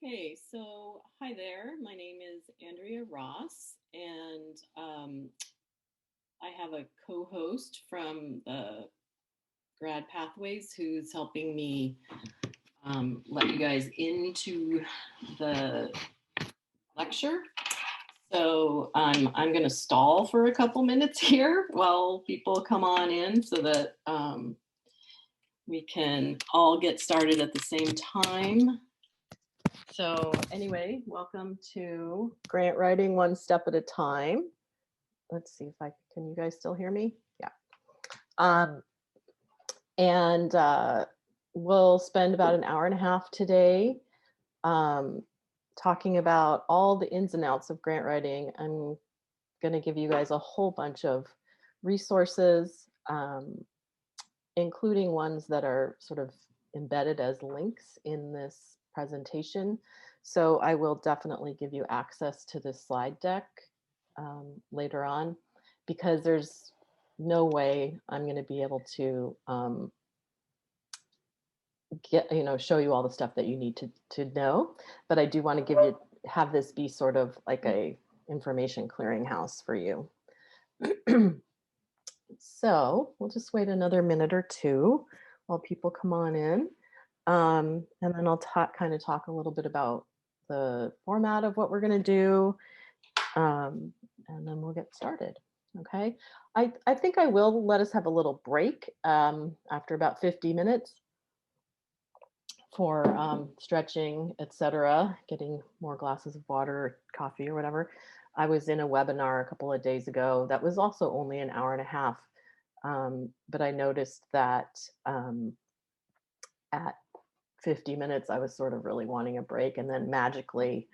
Okay, so hi there. My name is Andrea Ross, and I have a co-host from the GradPathways who's helping me let you guys into the lecture. So I'm going to stall for a couple minutes here while people come on in so that we can all get started at the same time. So anyway, welcome to Grant Writing One Step at a Time. Let's see if can you guys still hear me? Yeah. We'll spend about an hour and a half today talking about all the ins and outs of grant writing. I'm going to give you guys a whole bunch of resources, including ones that are sort of embedded as links in this presentation. So I will definitely give you access to this slide deck later on, because there's no way I'm going to be able to show you all the stuff that you need to know. But I do want to have this be sort of like a information clearinghouse for you. So we'll just wait another minute or two while people come on in. And then I'll kind of talk a little bit about the format of what we're going to do. And then we'll get started. Okay. I think I will let us have a little break after about 50 minutes for stretching, etc., getting more glasses of water or coffee or whatever. I was in a webinar a couple of days ago that was also only an hour and a half. But I noticed that at 50 minutes, I was sort of really wanting a break. And then magically,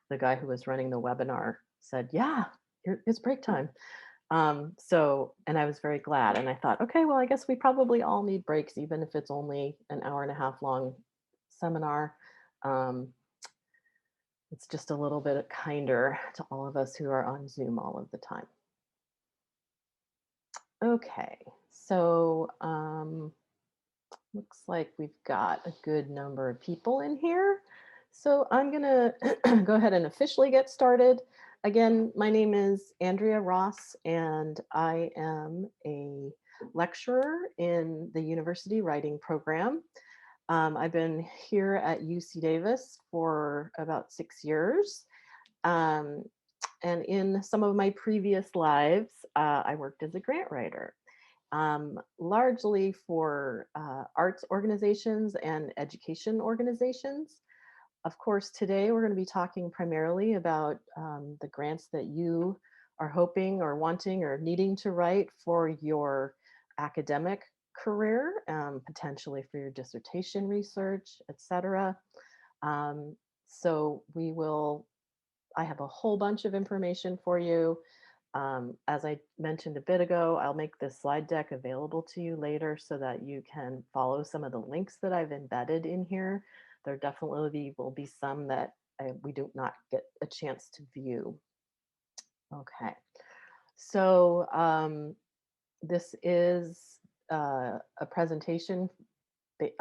the guy who was running the webinar said, yeah, it's break time. And I was very glad. And I thought, okay, well, I guess we probably all need breaks, even if it's only an hour and a half long seminar. It's just a little bit kinder to all of us who are on Zoom all of the time. Okay, so looks like we've got a good number of people in here. So I'm gonna go ahead and officially get started. Again, my name is Andrea Ross, and I am a lecturer in the University Writing Program. I've been here at UC Davis for about 6 years. And in some of my previous lives, I worked as a grant writer, largely for arts organizations and education organizations. Of course, today we're going to be talking primarily about the grants that you are hoping or wanting or needing to write for your academic career, potentially for your dissertation research, etc. So I have a whole bunch of information for you. As I mentioned a bit ago, I'll make this slide deck available to you later so that you can follow some of the links that I've embedded in here. There definitely will be some that we do not get a chance to view. Okay, so this is a presentation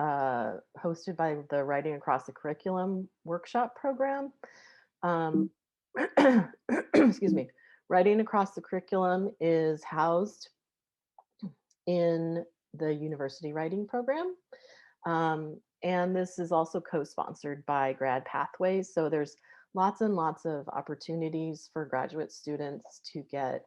hosted by the Writing Across the Curriculum workshop program. Excuse me. Writing Across the Curriculum is housed in the University Writing Program. And this is also co-sponsored by GradPathways. So there's lots and lots of opportunities for graduate students to get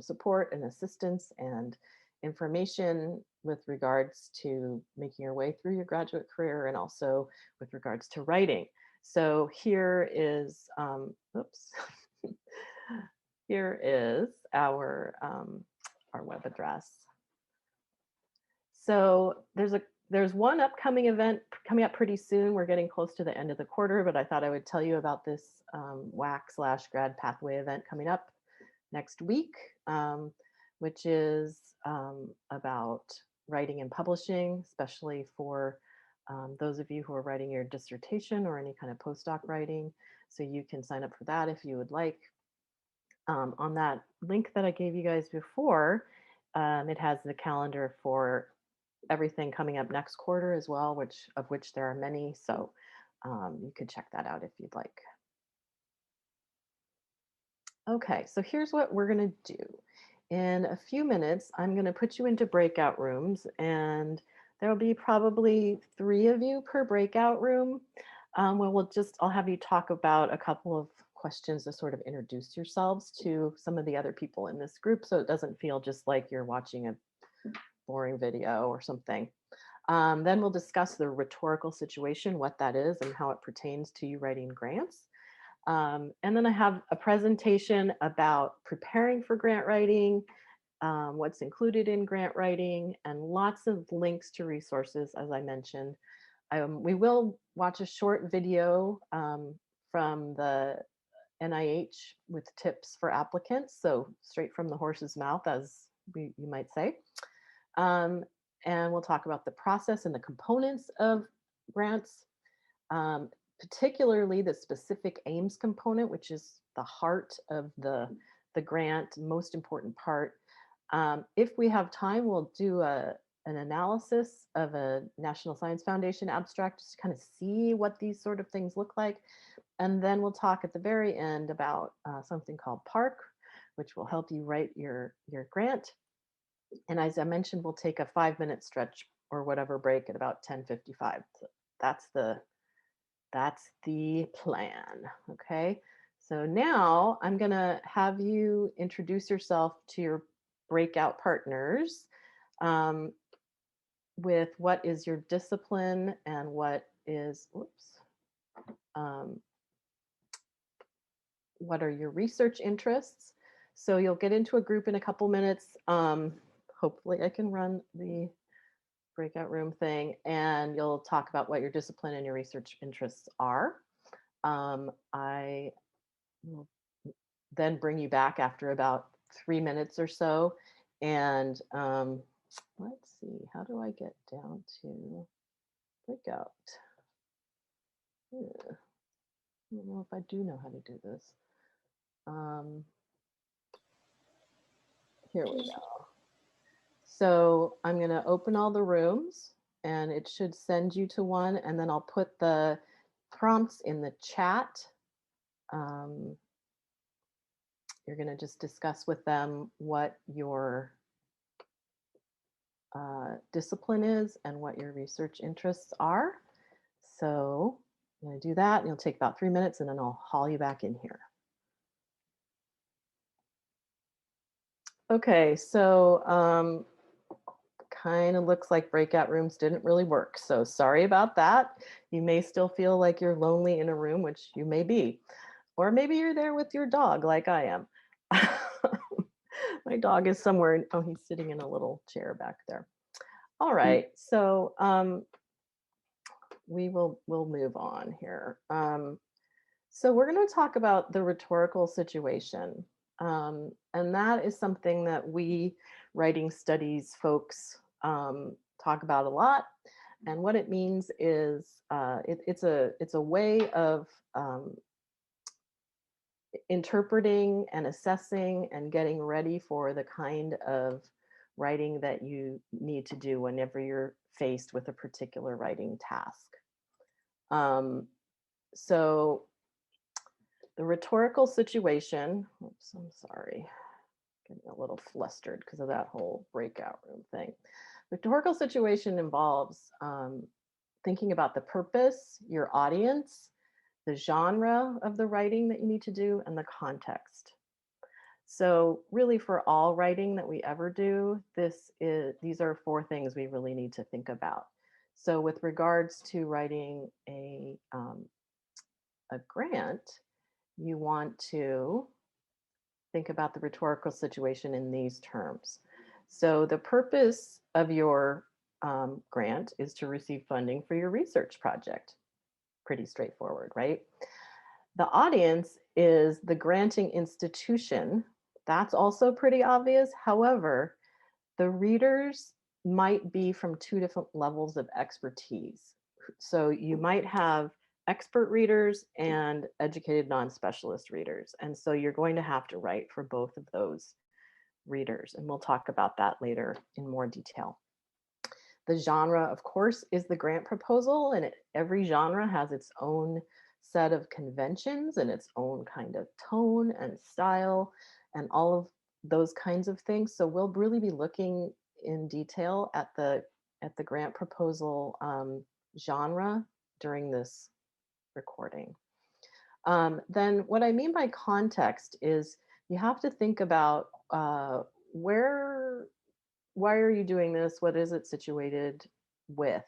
support and assistance and information with regards to making your way through your graduate career, and also with regards to writing. So here is, oops, here is our web address. So there's one upcoming event coming up pretty soon. We're getting close to the end of the quarter, but I thought I would tell you about this WAC/Grad Pathway event coming up next week, which is about writing and publishing, especially for those of you who are writing your dissertation or any kind of postdoc writing. So you can sign up for that if you would like. On that link that I gave you guys before, it has the calendar for everything coming up next quarter as well, of which there are many. So you could check that out if you'd like. Okay, so here's what we're going to do. In a few minutes, I'm going to put you into breakout rooms, and there'll be probably 3 of you per breakout room. Where I'll have you talk about a couple of questions to sort of introduce yourselves to some of the other people in this group, so it doesn't feel just like you're watching a boring video or something. Then we'll discuss the rhetorical situation, what that is, and how it pertains to you writing grants. And then I have a presentation about preparing for grant writing, what's included in grant writing, and lots of links to resources, as I mentioned. We will watch a short video from the NIH with tips for applicants, so straight from the horse's mouth, as you might say. And we'll talk about the process and the components of grants, particularly the specific aims component, which is the heart of the grant, most important part. If we have time, we'll do an analysis of a National Science Foundation abstract just to kind of see what these sort of things look like. And then we'll talk at the very end about something called PARC, which will help you write your grant. And as I mentioned, we'll take a 5-minute stretch or whatever break at about 10:55. So that's the plan. Okay. So now I'm going to have you introduce yourself to your breakout partners with what is your discipline and what is, what are your research interests. So you'll get into a group in a couple minutes. Hopefully I can run the breakout room thing, and you'll talk about what your discipline and your research interests are. I will then bring you back after about 3 minutes or so. And let's see, how do I get down to breakout? I don't know if I do know how to do this. Here we go. So I'm going to open all the rooms, and it should send you to one, and then I'll put the prompts in the chat. You're going to just discuss with them what your discipline is and what your research interests are. So I'm going to do that, and it'll take about 3 minutes, and then I'll haul you back in here. Okay, so kind of looks like breakout rooms didn't really work. So sorry about that. You may still feel like you're lonely in a room, which you may be. Or maybe you're there with your dog like I am. My dog is somewhere. Oh, he's sitting in a little chair back there. All right, so we'll move on here. So we're going to talk about the rhetorical situation. And that is something that we writing studies folks talk about a lot. And what it means is it's a way of interpreting and assessing and getting ready for the kind of writing that you need to do whenever you're faced with a particular writing task. So the rhetorical situation, oops, I'm sorry, getting a little flustered because of that whole breakout room thing. Rhetorical situation involves thinking about the purpose, your audience, the genre of the writing that you need to do, and the context. So really for all writing that we ever do, these are 4 things we really need to think about. So with regards to writing a grant, you want to think about the rhetorical situation in these terms. So the purpose of your grant is to receive funding for your research project. Pretty straightforward, right? The audience is the granting institution. That's also pretty obvious. However, the readers might be from 2 different levels of expertise. So you might have expert readers and educated non-specialist readers. And so you're going to have to write for both of those readers. And we'll talk about that later in more detail. The genre, of course, is the grant proposal, and every genre has its own set of conventions and its own kind of tone and style and all of those kinds of things. So we'll really be looking in detail at the grant proposal genre during this recording. Then what I mean by context is you have to think about where, why are you doing this? What is it situated with?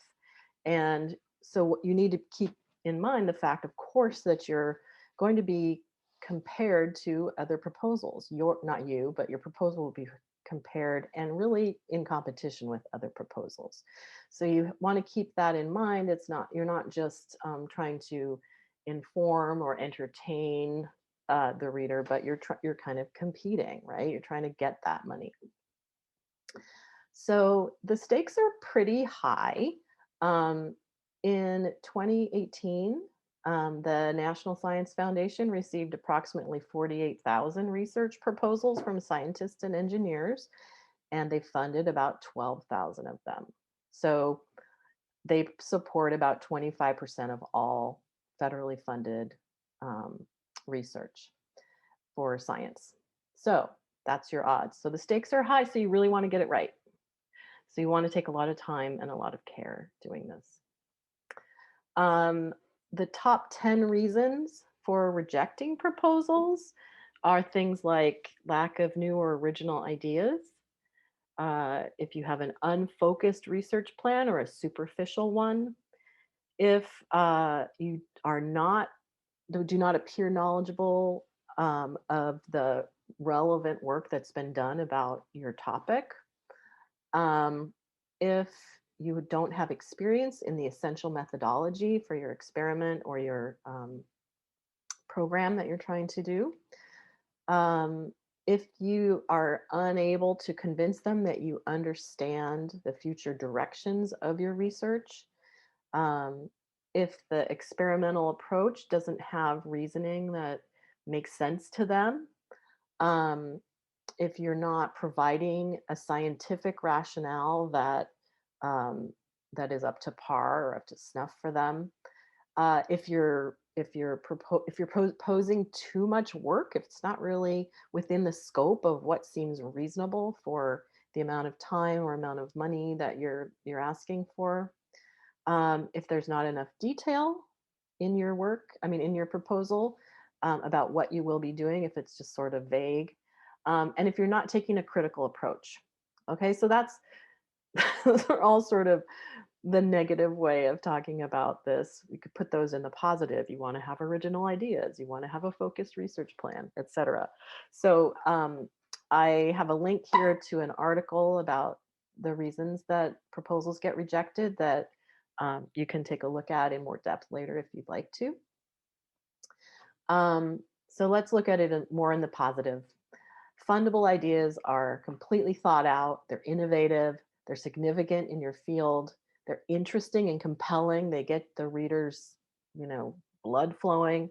And so you need to keep in mind the fact, of course, that you're going to be compared to other proposals. Not you, but your proposal will be compared and really in competition with other proposals. So you want to keep that in mind. You're not just trying to inform or entertain the reader, but you're kind of competing, right? You're trying to get that money. So the stakes are pretty high. In 2018, the National Science Foundation received approximately 48,000 research proposals from scientists and engineers, and they funded about 12,000 of them. So they support about 25% of all federally funded research for science. So that's your odds. So the stakes are high, so you really want to get it right. So you want to take a lot of time and a lot of care doing this. The top 10 reasons for rejecting proposals are things like lack of new or original ideas, if you have an unfocused research plan or a superficial one, if you do not appear knowledgeable of the relevant work that's been done about your topic, if you don't have experience in the essential methodology for your experiment or your program that you're trying to do, if you are unable to convince them that you understand the future directions of your research, if the experimental approach doesn't have reasoning that makes sense to them, if you're not providing a scientific rationale that is up to par or up to snuff for them, if you're proposing too much work, if it's not really within the scope of what seems reasonable for the amount of time or amount of money that you're asking for, if there's not enough detail in your work, in your proposal, about what you will be doing, if it's just sort of vague, and if you're not taking a critical approach. Okay, so those are all sort of the negative way of talking about this. We could put those in the positive. You want to have original ideas, you want to have a focused research plan, etc. So I have a link here to an article about the reasons that proposals get rejected that you can take a look at in more depth later if you'd like to. So let's look at it more in the positive. Fundable ideas are completely thought out, they're innovative, they're significant in your field, they're interesting and compelling, they get the readers, blood flowing,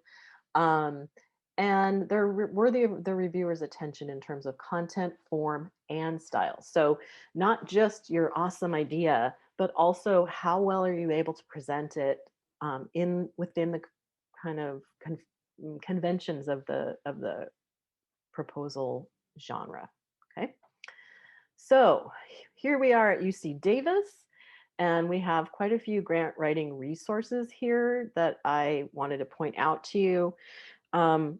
and they're worthy of the reviewer's attention in terms of content, form, and style. So not just your awesome idea, but also how well are you able to present it within the kind of conventions of the proposal genre. Okay, so here we are at UC Davis, and we have quite a few grant writing resources here that I wanted to point out to you. And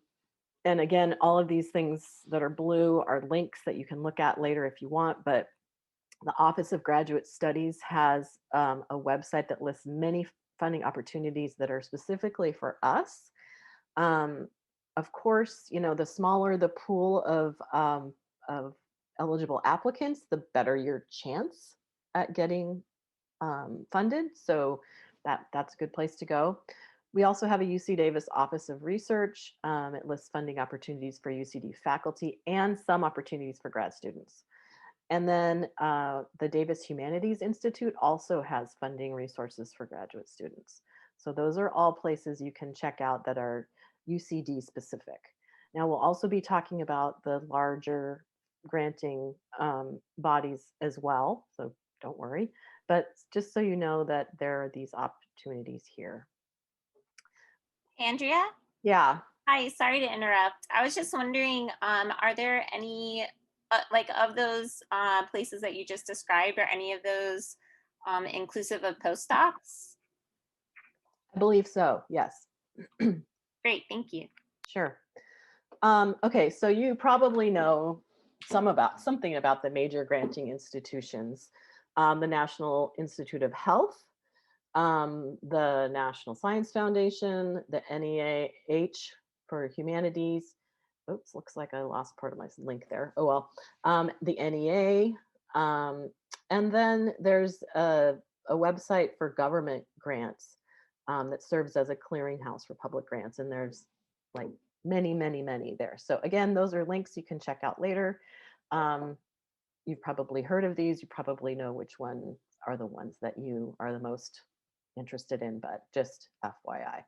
again, all of these things that are blue are links that you can look at later if you want, but the Office of Graduate Studies has a website that lists many funding opportunities that are specifically for us. Of course, the smaller the pool of eligible applicants, the better your chance at getting funded. So that's a good place to go. We also have a UC Davis Office of Research. It lists funding opportunities for UCD faculty and some opportunities for grad students. And then the Davis Humanities Institute also has funding resources for graduate students. So those are all places you can check out that are UCD specific. Now we'll also be talking about the larger granting bodies as well, so don't worry. but just so you know that there are these opportunities here. Andrea? Yeah. Hi, sorry to interrupt. I was just wondering, are there any, like of those places that you just described, are any of those inclusive of postdocs? I believe so. Yes. Great, thank you. Sure. Okay, so you probably know something about the major granting institutions, the National Institute of Health, the National Science Foundation, the NEAH for Humanities. Oops, looks like I lost part of my link there. Oh well. The NEA, and then there's a website for government grants that serves as a clearinghouse for public grants, and there's like many there. So again, those are links you can check out later. You've probably heard of these. You probably know which ones are the ones that you are the most interested in, but just FYI.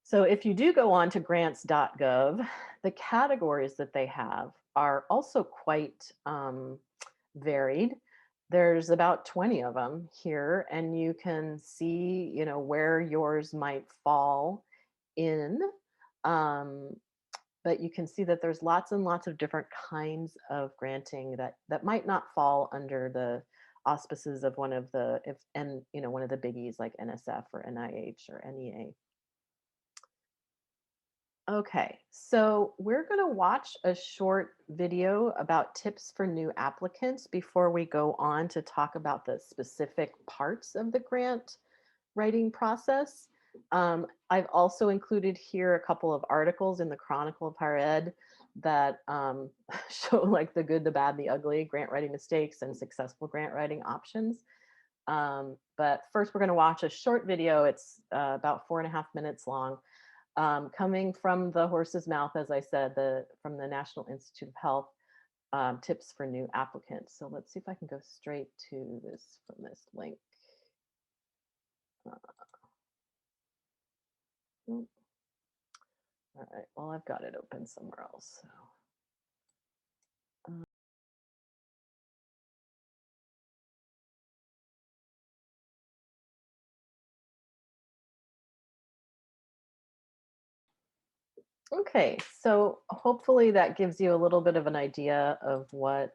So if you do go on to grants.gov, the categories that they have are also quite varied. There's about 20 of them here, and you can see, where yours might fall in. But you can see that there's lots and lots of different kinds of granting that might not fall under the auspices of one of the one of the biggies like NSF or NIH or NEA. Okay, so we're going to watch a short video about tips for new applicants before we go on to talk about the specific parts of the grant writing process. I've also included here a couple of articles in the Chronicle of Higher Ed that show like the good, the bad, the ugly grant writing mistakes and successful grant writing options. But first we're going to watch a short video. It's about 4.5 minutes long, coming from the horse's mouth, as I said, from the National Institute of Health, tips for new applicants. So let's see if I can go straight to this from this link. All right, well, I've got it open somewhere else. So. Okay, so hopefully that gives you a little bit of an idea of what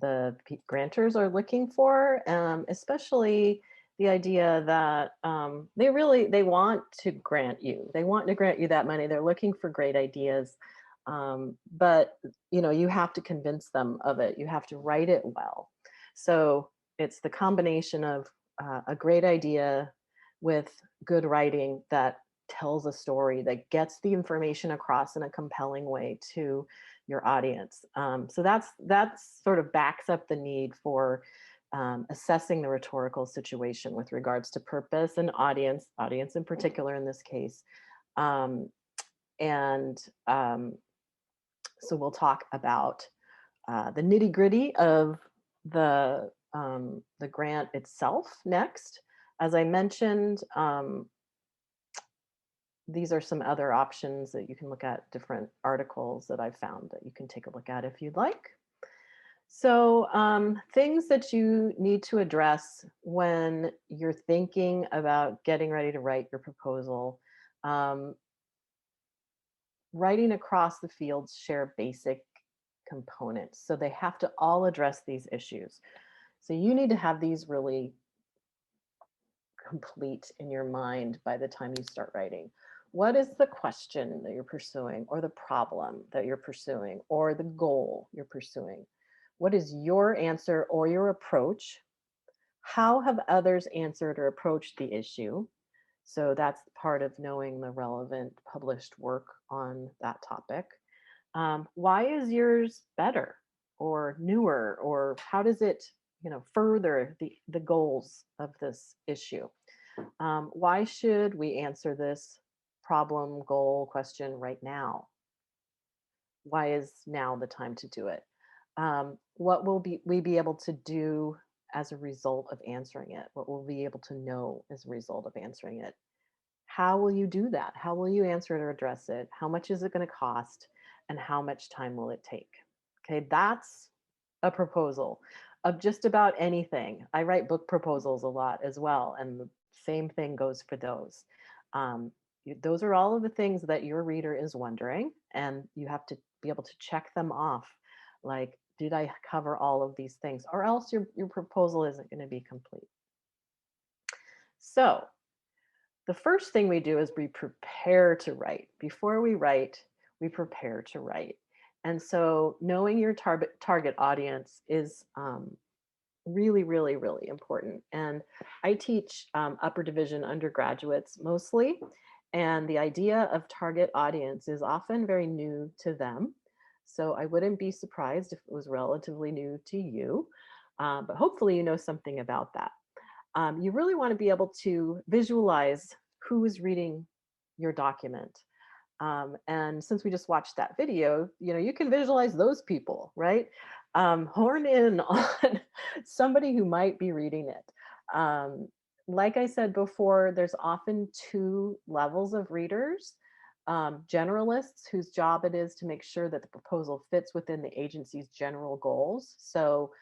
the grantors are looking for, especially the idea that they want to grant you. They want to grant you that money. They're looking for great ideas, but you have to convince them of it. You have to write it well. So it's the combination of a great idea with good writing that tells a story, that gets the information across in a compelling way to your audience. So that's sort of backs up the need for assessing the rhetorical situation with regards to purpose and audience in particular in this case. And so we'll talk about the nitty gritty of the grant itself next. As I mentioned, these are some other options that you can look at, different articles that I've found that you can take a look at if you'd like. So things that you need to address when you're thinking about getting ready to write your proposal. Writing across the fields share basic components, so they have to all address these issues. So you need to have these really complete in your mind by the time you start writing. What is the question that you're pursuing, or the problem that you're pursuing, or the goal you're pursuing? What is your answer or your approach? How have others answered or approached the issue? So that's part of knowing the relevant published work on that topic. Why is yours better or newer, or how does it further the goals of this issue? Why should we answer this problem, goal, question right now? Why is now the time to do it? What will we be able to do as a result of answering it? What will we be able to know as a result of answering it? How will you do that? How will you answer it or address it? How much is it going to cost? And how much time will it take? Okay, that's a proposal. of just about anything. I write book proposals a lot as well, and the same thing goes for those. Those are all of the things that your reader is wondering, and you have to be able to check them off. Like, did I cover all of these things? Or else your proposal isn't going to be complete. So, the first thing we do is we prepare to write. Before we write, we prepare to write. And so, knowing your target audience is really, really, really important. And I teach upper division undergraduates mostly. And the idea of target audience is often very new to them. So I wouldn't be surprised if it was relatively new to you. But hopefully, you know something about that. You really want to be able to visualize who is reading your document. And since we just watched that video, you can visualize those people, right? Horn in on somebody who might be reading it. Like I said before, there's often two levels of readers. Generalists, whose job it is to make sure that the proposal fits within the agency's general goals. So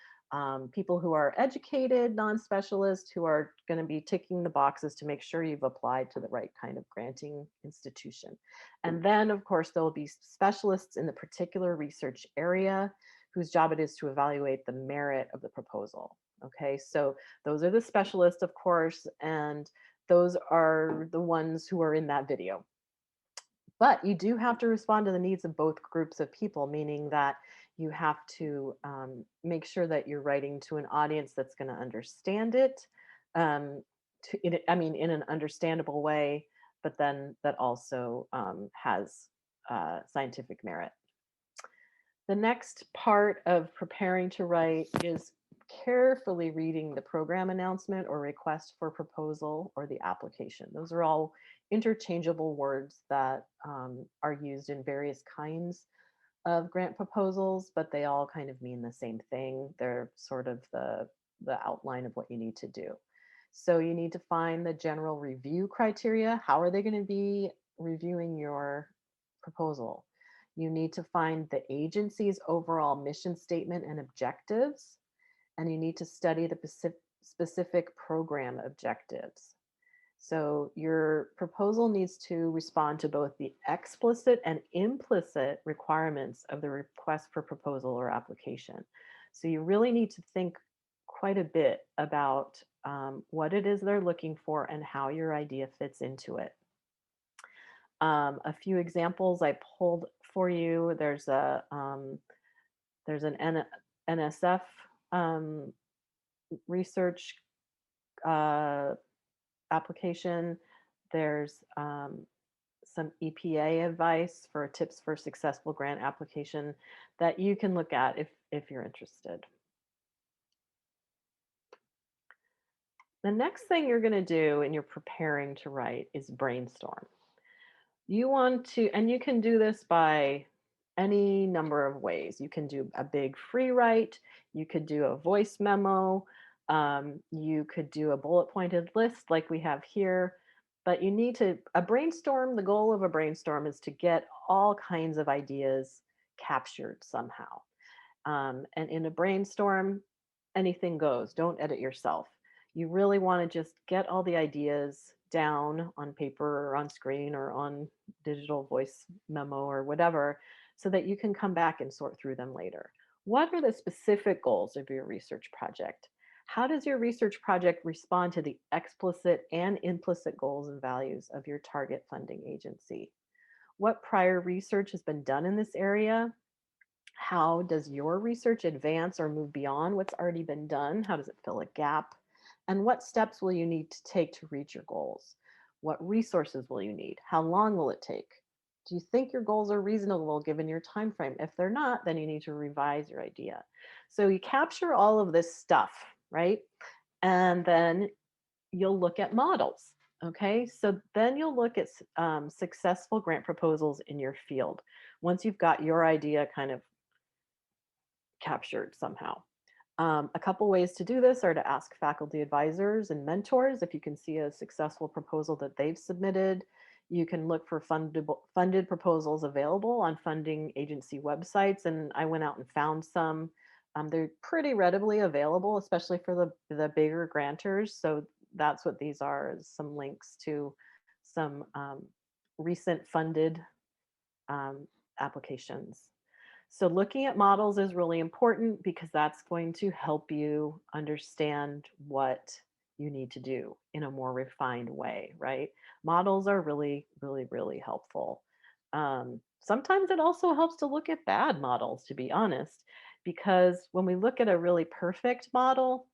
people who are educated, non-specialists, who are going to be ticking the boxes to make sure you've applied to the right kind of granting institution. And then, of course, there will be specialists in the particular research area whose job it is to evaluate the merit of the proposal. Okay, so those are the specialists, of course, and those are the ones who are in that video. But you do have to respond to the needs of both groups of people, meaning that you have to make sure that you're writing to an audience that's going to understand it, in an understandable way, but then that also has scientific merit. The next part of preparing to write is carefully reading the program announcement or request for proposal or the application. Those are all interchangeable words that are used in various kinds of grant proposals, but they all kind of mean the same thing. They're sort of the outline of what you need to do. So you need to find the general review criteria. How are they going to be reviewing your proposal? You need to find the agency's overall mission statement and objectives, and you need to study the specific program objectives. So your proposal needs to respond to both the explicit and implicit requirements of the request for proposal or application. So you really need to think quite a bit about what it is they're looking for and how your idea fits into it. A few examples I pulled for you. There's an NSF research application. There's some EPA advice for tips for successful grant application that you can look at if you're interested. The next thing you're going to do when you're preparing to write is brainstorm. You want to, and you can do this by any number of ways. You can do a big free write, you could do a voice memo, you could do a bullet pointed list like we have here, but you need to, the goal of a brainstorm is to get all kinds of ideas captured somehow. And in a brainstorm, anything goes. Don't edit yourself. You really want to just get all the ideas down on paper or on screen or on digital voice memo or whatever, so that you can come back and sort through them later. What are the specific goals of your research project? How does your research project respond to the explicit and implicit goals and values of your target funding agency? What prior research has been done in this area? How does your research advance or move beyond what's already been done? How does it fill a gap? And what steps will you need to take to reach your goals? What resources will you need? How long will it take? Do you think your goals are reasonable given your time frame? If they're not, then you need to revise your idea. So you capture all of this stuff, right? And then you'll look at models. Okay, so then you'll look at successful grant proposals in your field once you've got your idea kind of captured somehow. A couple ways to do this are to ask faculty advisors and mentors if you can see a successful proposal that they've submitted. You can look for funded proposals available on funding agency websites, and I went out and found some. They're pretty readily available, especially for the bigger grantors. So that's what these are, is some links to some recent funded um, applications. So looking at models is really important because that's going to help you understand what you need to do in a more refined way, right? Models are really, really, really helpful. Sometimes it also helps to look at bad models, to be honest, because when we look at a really perfect model,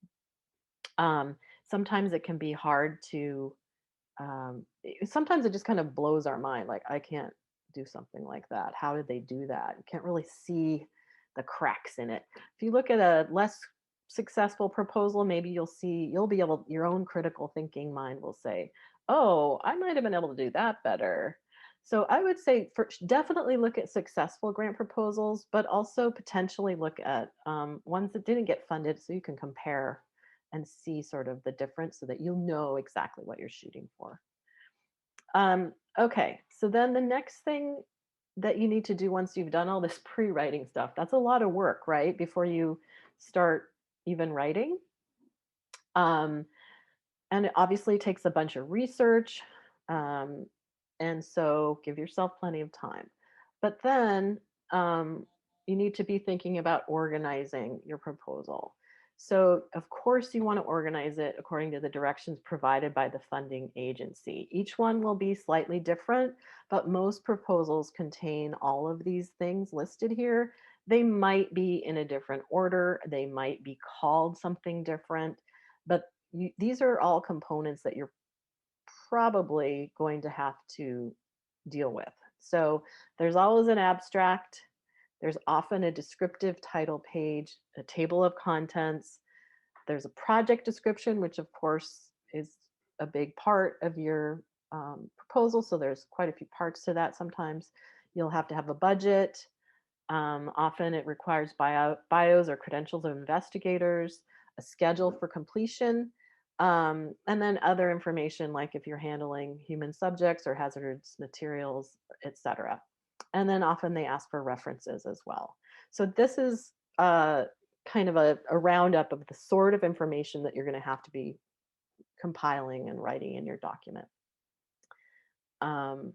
um, sometimes it can be hard to sometimes it just kind of blows our mind. Like, I can't do something like that. How did they do that? You can't really see the cracks in it. If you look at a less successful proposal, maybe you'll be able, your own critical thinking mind will say, oh, I might have been able to do that better. So I would say definitely look at successful grant proposals, but also potentially look at ones that didn't get funded so you can compare and see sort of the difference so that you'll know exactly what you're shooting for. Okay, so then the next thing that you need to do once you've done all this pre-writing stuff, that's a lot of work, right? Before you start even writing. Um, and it obviously takes a bunch of research. Um, and so give yourself plenty of time. But then you need to be thinking about organizing your proposal. So, of course, you want to organize it according to the directions provided by the funding agency. Each one will be slightly different, but most proposals contain all of these things listed here. They might be in a different order, they might be called something different, but these are all components that you're probably going to have to deal with. So there's always an abstract, there's often a descriptive title page, a table of contents, there's a project description, which of course is a big part of your proposal. So there's quite a few parts to that. Sometimes you'll have to have a budget. Often it requires bios or credentials of investigators, a schedule for completion, and then other information like if you're handling human subjects or hazardous materials, etc. And then often they ask for references as well. So this is kind of a roundup of the sort of information that you're going to have to be compiling and writing in your document. Um,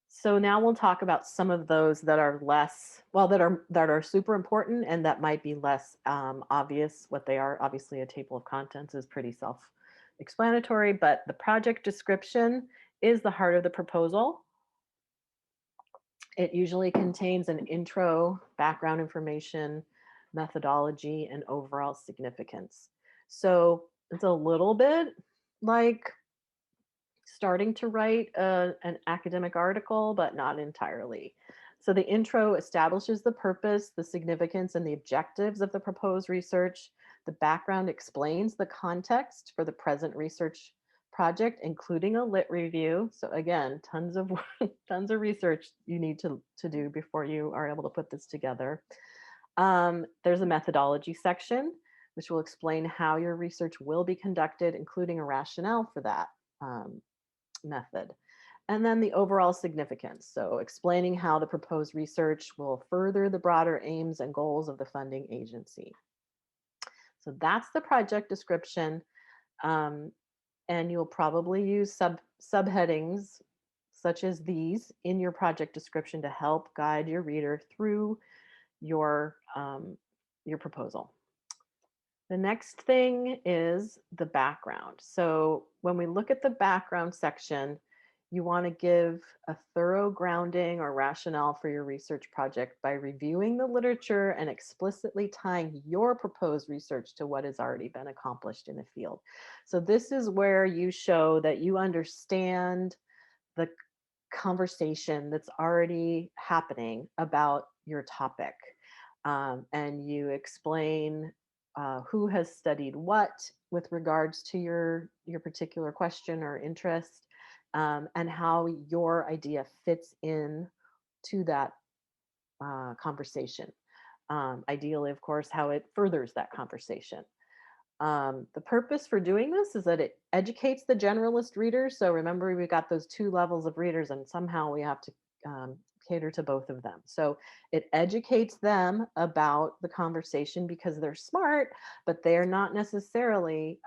so now we'll talk about some of those that are less, well, that are super important and that might be less obvious what they are. Obviously, a table of contents is pretty self-explanatory, but the project description is the heart of the proposal. It usually contains an intro, background information, methodology, and overall significance. So it's a little bit like starting to write an academic article, but not entirely. So the intro establishes the purpose, the significance, and the objectives of the proposed research. The background explains the context for the present research project, including a lit review. So again, tons of tons of research you need to do before you are able to put this together. There's a methodology section, which will explain how your research will be conducted, including a rationale for that. Method. And then the overall significance. So explaining how the proposed research will further the broader aims and goals of the funding agency. So that's the project description. Um, and you'll probably use subheadings such as these in your project description to help guide your reader through your proposal. The next thing is the background. So when we look at the background section, you want to give a thorough grounding or rationale for your research project by reviewing the literature and explicitly tying your proposed research to what has already been accomplished in the field. So this is where you show that you understand the conversation that's already happening about your topic. And you explain who has studied what with regards to your particular question or interest, and how your idea fits in to that conversation. Ideally, of course, how it furthers that conversation. The purpose for doing this is that it educates the generalist reader. So remember, we've got those two levels of readers, and somehow we have to cater to both of them. So it educates them about the conversation because they're smart, but they're not necessarily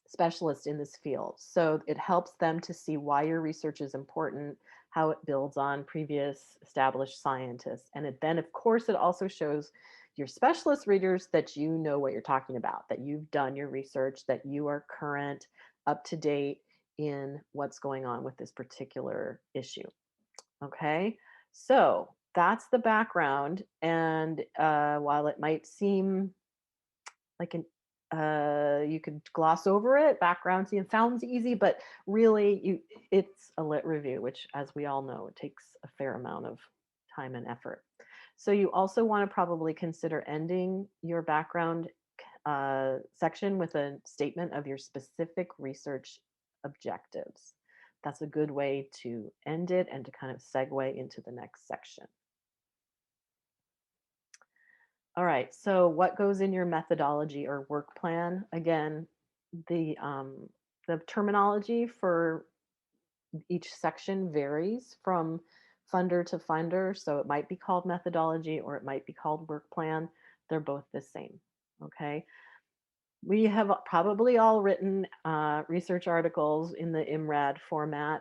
specialists in this field. So it helps them to see why your research is important, how it builds on previous established scientists. And then, of course, it also shows your specialist readers that you know what you're talking about, that you've done your research, that you are current, up to date in what's going on with this particular issue. Okay, so that's the background. And while it might seem like an you could gloss over it, background seems sounds easy, but really it's a lit review, which as we all know, it takes a fair amount of time and effort. So you also want to probably consider ending your background section with a statement of your specific research objectives. That's a good way to end it and to kind of segue into the next section. All right, so what goes in your methodology or work plan? Again, the terminology for each section varies from funder to funder, so it might be called methodology or it might be called work plan. They're both the same, okay? We have probably all written research articles in the IMRAD format,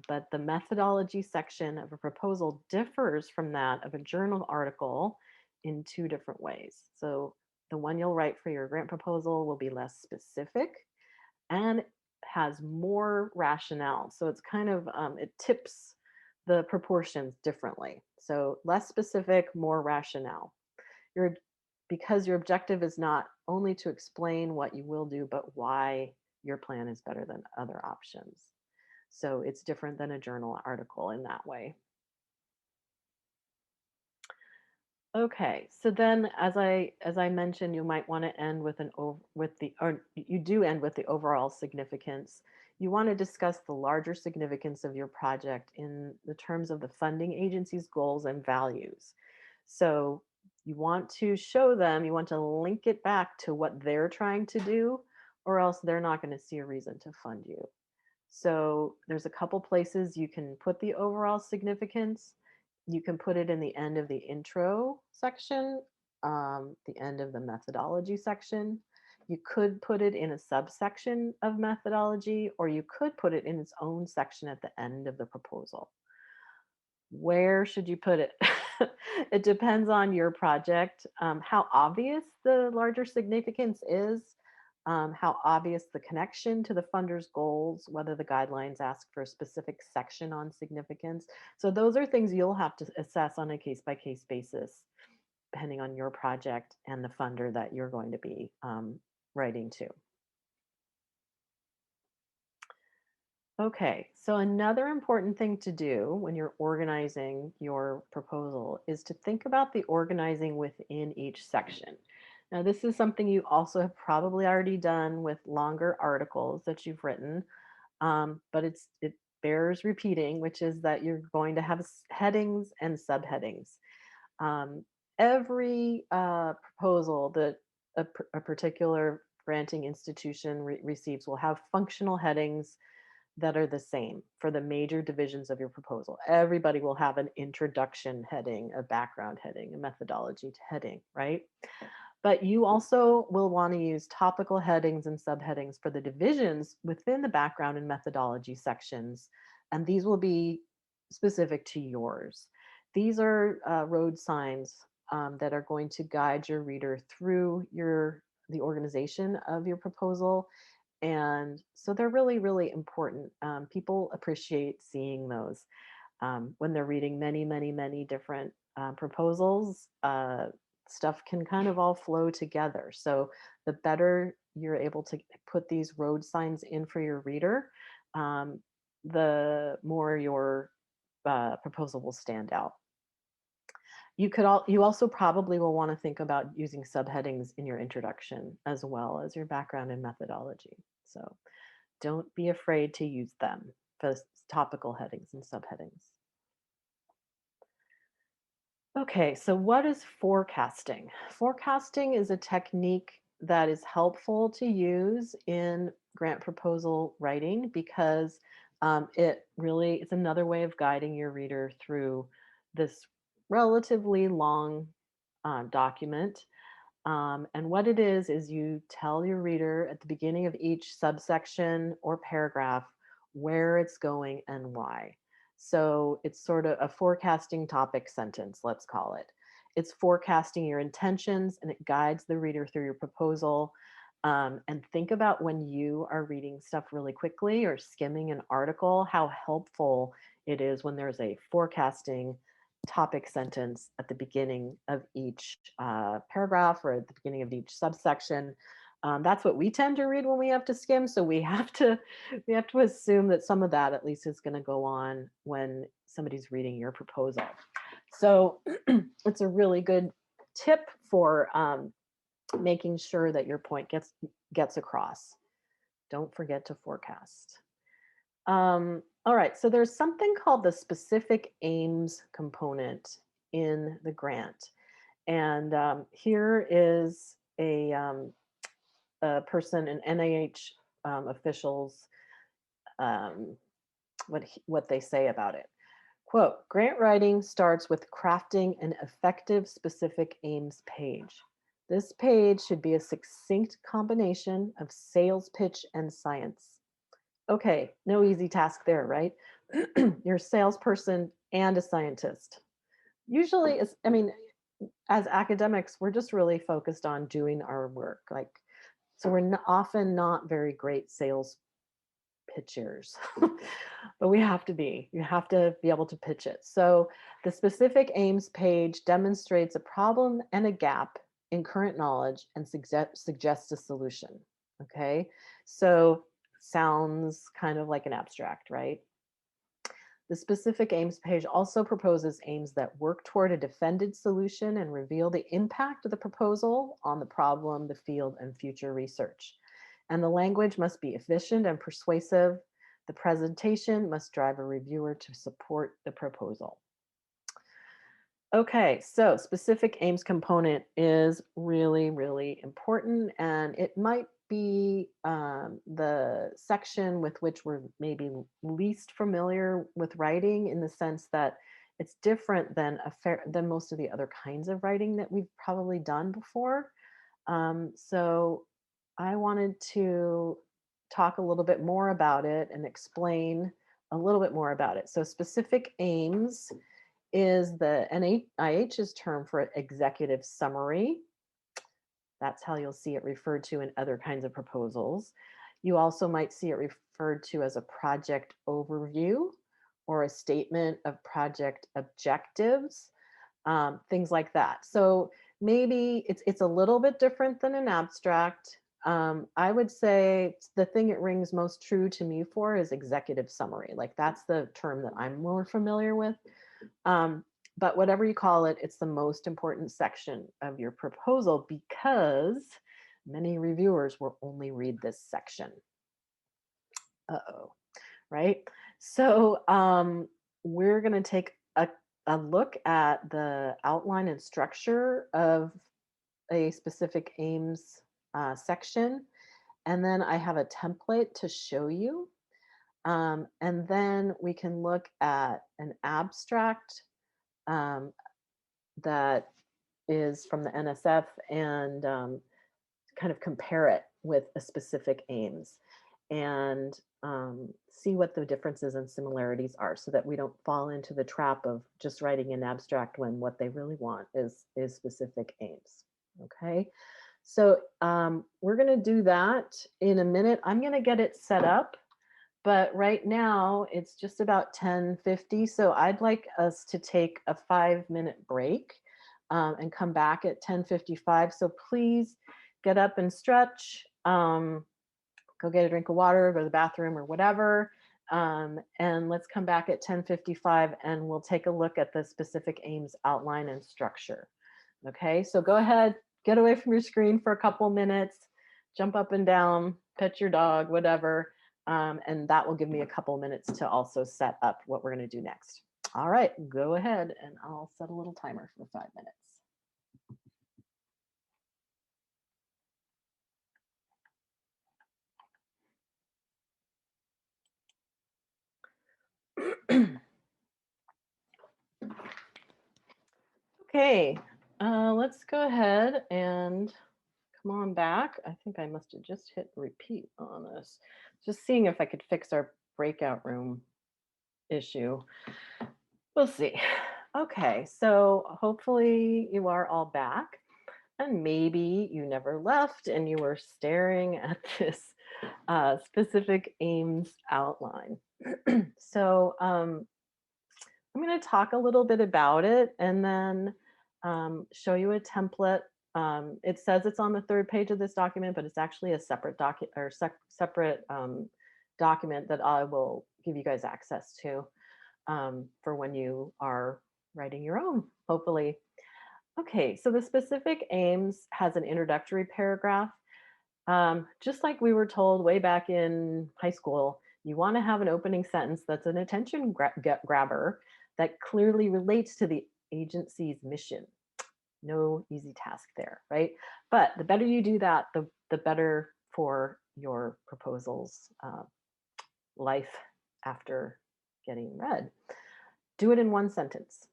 but the methodology section of a proposal differs from that of a journal article in two different ways. So the one you'll write for your grant proposal will be less specific and has more rationale. So it's kind of, it tips the proportions differently. So less specific, more rationale. Your Because your objective is not only to explain what you will do, but why your plan is better than other options. So it's different than a journal article in that way. Okay, so then as I mentioned, you might want to end with or you do end with the overall significance. You want to discuss the larger significance of your project in the terms of the funding agency's goals and values. So you want to show them, you want to link it back to what they're trying to do, or else they're not going to see a reason to fund you. So there's a couple places you can put the overall significance. You can put it in the end of the intro section, the end of the methodology section. You could put it in a subsection of methodology, or you could put it in its own section at the end of the proposal. Where should you put it? It depends on your project, how obvious the larger significance is, how obvious the connection to the funder's goals, whether the guidelines ask for a specific section on significance. So those are things you'll have to assess on a case-by-case basis, depending on your project and the funder that you're going to be writing to. Okay, so another important thing to do when you're organizing your proposal is to think about the organizing within each section. Now, this is something you also have probably already done with longer articles that you've written, but it bears repeating, which is that you're going to have headings and subheadings. Um, every proposal that a particular granting institution receives will have functional headings that are the same for the major divisions of your proposal. Everybody will have an introduction heading, a background heading, a methodology heading, right? But you also will want to use topical headings and subheadings for the divisions within the background and methodology sections. And these will be specific to yours. These are road signs that are going to guide your reader through the organization of your proposal, and so they're really, really important. People appreciate seeing those when they're reading many, many, many different proposals. Stuff can kind of all flow together. So the better you're able to put these road signs in for your reader, the more your proposal will stand out. You also probably will want to think about using subheadings in your introduction as well as your background and methodology. So don't be afraid to use them for topical headings and subheadings. Okay, so what is forecasting? Forecasting is a technique that is helpful to use in grant proposal writing because It's another way of guiding your reader through this relatively long document. And what it is you tell your reader at the beginning of each subsection or paragraph where it's going and why. So it's sort of a forecasting topic sentence, let's call it. It's forecasting your intentions and it guides the reader through your proposal. And think about when you are reading stuff really quickly or skimming an article, how helpful it is when there's a forecasting topic sentence at the beginning of each paragraph or at the beginning of each subsection. That's what we tend to read when we have to skim. So we have to assume that some of that at least is going to go on when somebody's reading your proposal. So it's a really good tip for making sure that your point gets across. Don't forget to forecast. All right, so there's something called the specific aims component in the grant. And here is a person, an NIH officials, what they say about it. Quote, grant writing starts with crafting an effective specific aims page. This page should be a succinct combination of sales pitch and science. Okay, no easy task there, right? You're a salesperson and a scientist. Usually, as academics, we're just really focused on doing our work. So we're often not very great sales pitchers, but we have to be. You have to be able to pitch it. So the specific aims page demonstrates a problem and a gap in current knowledge and suggests a solution. Okay, so sounds kind of like an abstract, right? The specific aims page also proposes aims that work toward a defended solution and reveal the impact of the proposal on the problem, the field, and future research. And the language must be efficient and persuasive. The presentation must drive a reviewer to support the proposal. Okay, so specific aims component is really, really important, and it might be the section with which we're maybe least familiar with writing, in the sense that it's different than than most of the other kinds of writing that we've probably done before. So I wanted to talk a little bit more about it and explain a little bit more about it. So specific aims is the NIH's term for executive summary. That's how you'll see it referred to in other kinds of proposals. You also might see it referred to as a project overview or a statement of project objectives, things like that. So maybe it's a little bit different than an abstract. I would say the thing it rings most true to me for is executive summary. Like that's the term that I'm more familiar with. But whatever you call it, it's the most important section of your proposal because many reviewers will only read this section. Uh-oh, right? So we're going to take a look at the outline and structure of a specific aims section. And then I have a template to show you. And then we can look at an abstract that is from the NSF and kind of compare it with a specific aims and see what the differences and similarities are, so that we don't fall into the trap of just writing an abstract when what they really want is specific aims. Okay, so we're going to do that in a minute. I'm going to get it set up. But right now it's just about 10:50. So I'd like us to take a 5-minute break and come back at 10:55. So please get up and stretch, go get a drink of water, go to the bathroom or whatever. And let's come back at 10:55 and we'll take a look at the specific aims outline and structure. Okay, so go ahead, get away from your screen for a couple minutes, jump up and down, pet your dog, whatever. And that will give me a couple minutes to also set up what we're going to do next. All right, go ahead and I'll set a little timer for 5 minutes. Okay, let's go ahead and come on back. I think I must have just hit repeat on this. Just seeing if I could fix our breakout room issue. We'll see. Okay, so hopefully you are all back. And maybe you never left and you were staring at this specific aims outline. So I'm going to talk a little bit about it and then show you a template. It says it's on the third page of this document, but it's actually a separate separate document that I will give you guys access to for when you are writing your own, hopefully. Okay, so the specific aims has an introductory paragraph. Just like we were told way back in high school, you want to have an opening sentence that's an attention grabber that clearly relates to the agency's mission. No easy task there, right? But the better you do that, the better for your proposal's life after getting read. Do it in one sentence.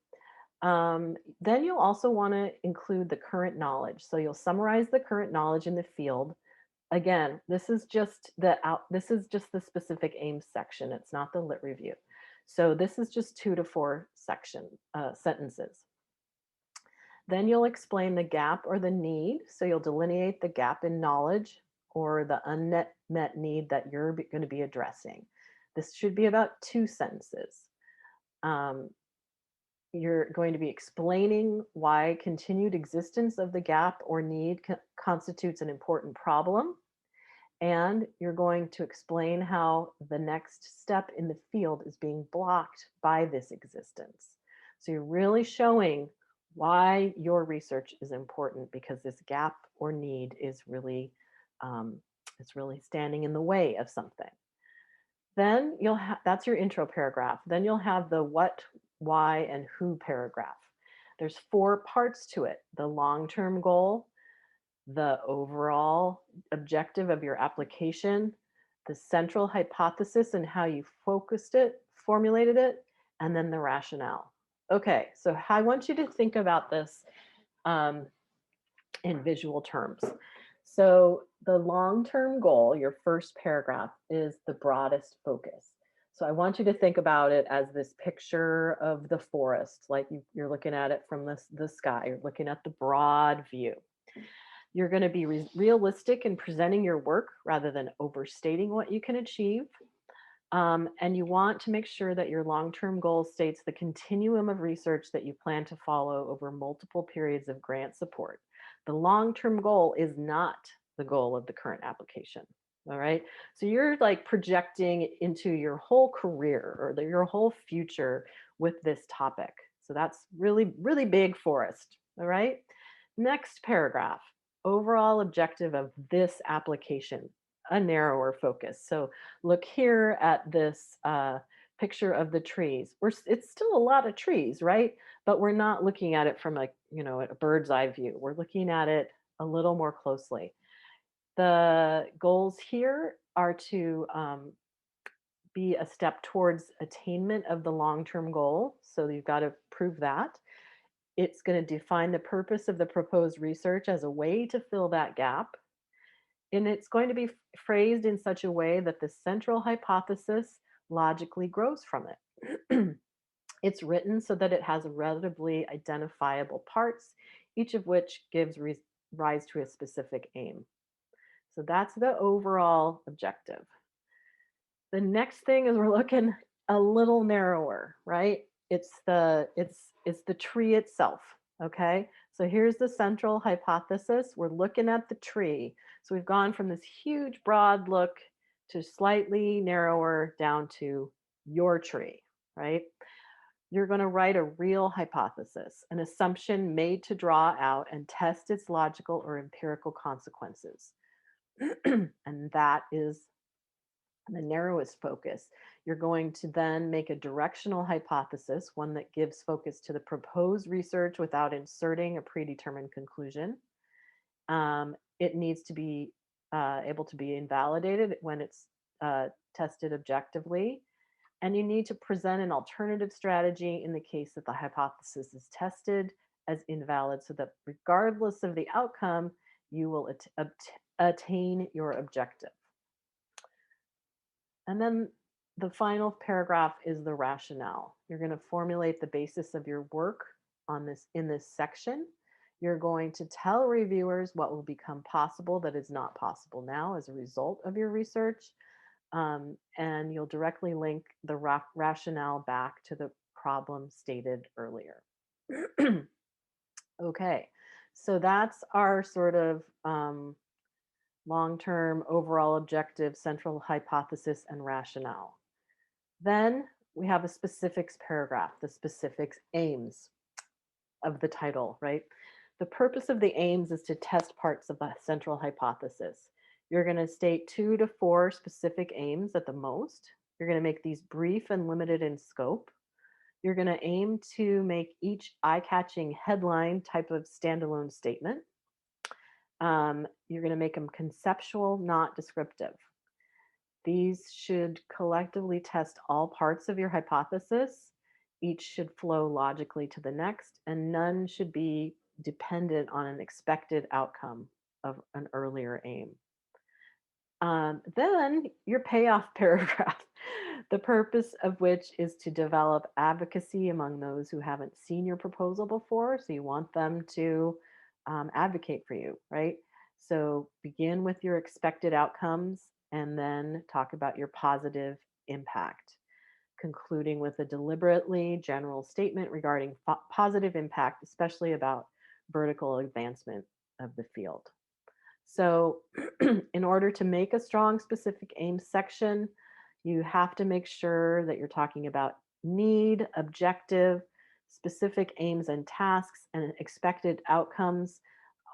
Then you'll also want to include the current knowledge. So you'll summarize the current knowledge in the field. Again, this is just the specific aims section. It's not the lit review. So this is just 2 to 4 sentences. Then you'll explain the gap or the need. So you'll delineate the gap in knowledge or the unmet need that you're going to be addressing. This should be about 2 sentences. You're going to be explaining why continued existence of the gap or need constitutes an important problem. And you're going to explain how the next step in the field is being blocked by this existence. So you're really showing why your research is important because this gap or need is really, it's really standing in the way of something. Then you'll have, that's your intro paragraph. Then you'll have the what, why, and who paragraph. There's 4 parts to it: the long-term goal, the overall objective of your application, the central hypothesis and how you focused it, formulated it, and then the rationale. Okay, so I want you to think about this in visual terms. So the long-term goal, your first paragraph, is the broadest focus. So I want you to think about it as this picture of the forest, like you're looking at it from the sky, you're looking at the broad view. You're going to be realistic in presenting your work rather than overstating what you can achieve. And you want to make sure that your long-term goal states the continuum of research that you plan to follow over multiple periods of grant support. The long-term goal is not the goal of the current application. All right. So you're like projecting into your whole career or your whole future with this topic. So that's really, really big forest. All right. Next paragraph, overall objective of this application, a narrower focus. So look here at this picture of the trees. It's still a lot of trees, right? But we're not looking at it from a bird's eye view. We're looking at it a little more closely. The goals here are to be a step towards attainment of the long-term goal. So you've got to prove that. It's going to define the purpose of the proposed research as a way to fill that gap. And it's going to be phrased in such a way that the central hypothesis logically grows from it. It's written so that it has relatively identifiable parts, each of which gives rise to a specific aim. So that's the overall objective. The next thing is we're looking a little narrower, right? It's the tree itself. Okay, so here's the central hypothesis. We're looking at the tree. So we've gone from this huge broad look to slightly narrower down to your tree, right? You're going to write a real hypothesis, an assumption made to draw out and test its logical or empirical consequences. And that is the narrowest focus. You're going to then make a directional hypothesis, one that gives focus to the proposed research without inserting a predetermined conclusion. It needs to be able to be invalidated when it's tested objectively. And you need to present an alternative strategy in the case that the hypothesis is tested as invalid so that regardless of the outcome, you will attain your objective. And then the final paragraph is the rationale. You're going to formulate the basis of your work on this in this section. You're going to tell reviewers what will become possible that is not possible now as a result of your research. And you'll directly link the rationale back to the problem stated earlier. Okay, so that's our sort of long-term overall objective, central hypothesis, and rationale. Then we have a specifics paragraph, the specifics aims of the title, right? The purpose of the aims is to test parts of the central hypothesis. You're going to state 2 to 4 specific aims at the most. You're going to make these brief and limited in scope. You're going to aim to make each eye-catching headline type of standalone statement. You're going to make them conceptual, not descriptive. These should collectively test all parts of your hypothesis. Each should flow logically to the next, and none should be dependent on an expected outcome of an earlier aim. Then your payoff paragraph, the purpose of which is to develop advocacy among those who haven't seen your proposal before. So you want them to advocate for you, right? So begin with your expected outcomes and then talk about your positive impact, concluding with a deliberately general statement regarding positive impact, especially about vertical advancement of the field. So in order to make a strong specific aim section, you have to make sure that you're talking about need, objective, specific aims and tasks, and expected outcomes.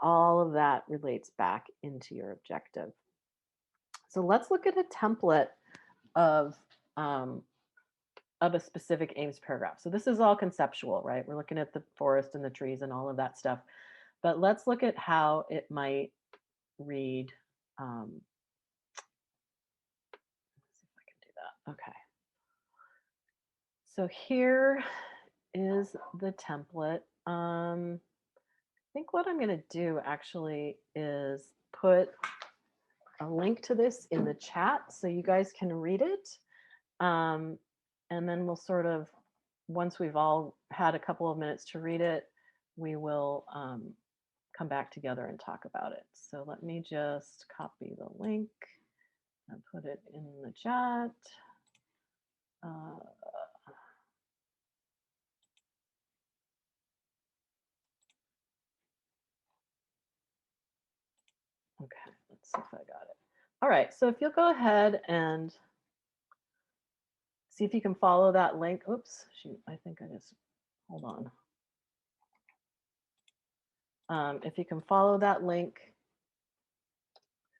All of that relates back into your objective. So let's look at a template of a specific aims paragraph. So this is all conceptual, right? We're looking at the forest and the trees and all of that stuff. But let's look at how it might read. Let's see if I can do that. Okay. So here is the template. I think what I'm going to do actually is put a link to this in the chat so you guys can read it. And then we'll sort of, once we've all had a couple of minutes to read it, we will come back together and talk about it. So let me just copy the link and put it in the chat. Okay, let's see if I got it. All right, so if you'll go ahead and see if you can follow that link. Oops, shoot, I think I just, hold on. If you can follow that link,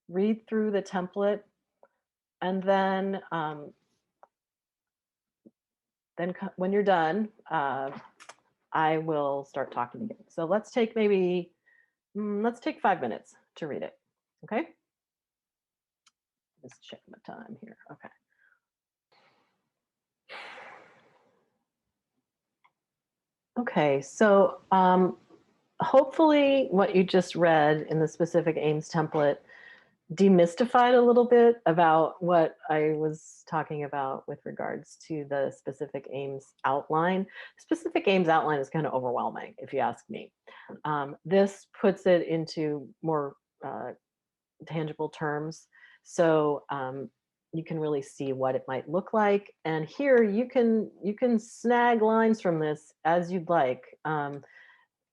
read through the template, and then when you're done, I will start talking again. So let's take maybe, let's take 5 minutes to read it, okay? Just check my time here, okay. Okay, so hopefully what you just read in the specific aims template demystified a little bit about what I was talking about with regards to the specific aims outline. Specific aims outline is kind of overwhelming, if you ask me. This puts it into more tangible terms. So you can really see what it might look like. And here you can snag lines from this as you'd like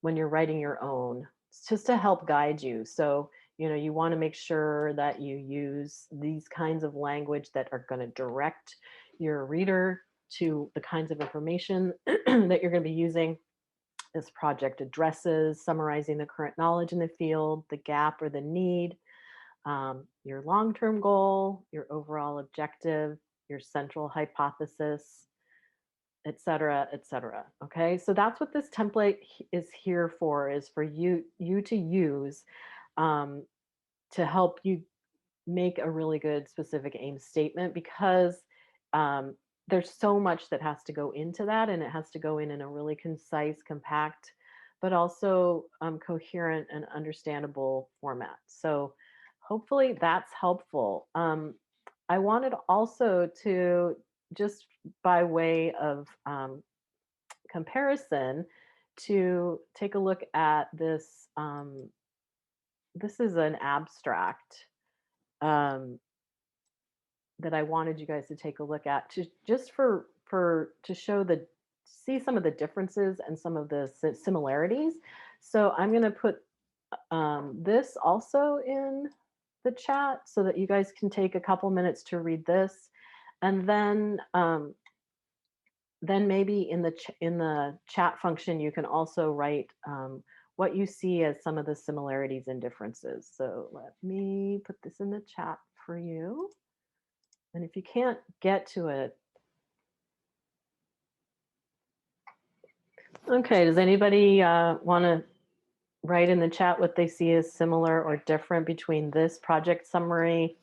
when you're writing your own, just to help guide you. So you want to make sure that you use these kinds of language that are going to direct your reader to the kinds of information that you're going to be using. This project addresses, summarizing the current knowledge in the field, the gap or the need, your long-term goal, your overall objective, your central hypothesis, et cetera, et cetera. Okay, so that's what this template is here for, is for you to use to help you make a really good specific aim statement, because there's so much that has to go into that, and it has to go in a really concise, compact, but also coherent and understandable format. So hopefully that's helpful. I wanted also to, just by way of comparison, to take a look at this. This is an abstract um, that I wanted you guys to take a look at, to just to show see some of the differences and some of the similarities. So I'm going to put this also in the chat so that you guys can take a couple minutes to read this, and then maybe in the chat function you can also write what you see as some of the similarities and differences. So let me put this in the chat for you. And if you can't get to it, okay, does anybody want to write in the chat what they see as similar or different between this project summary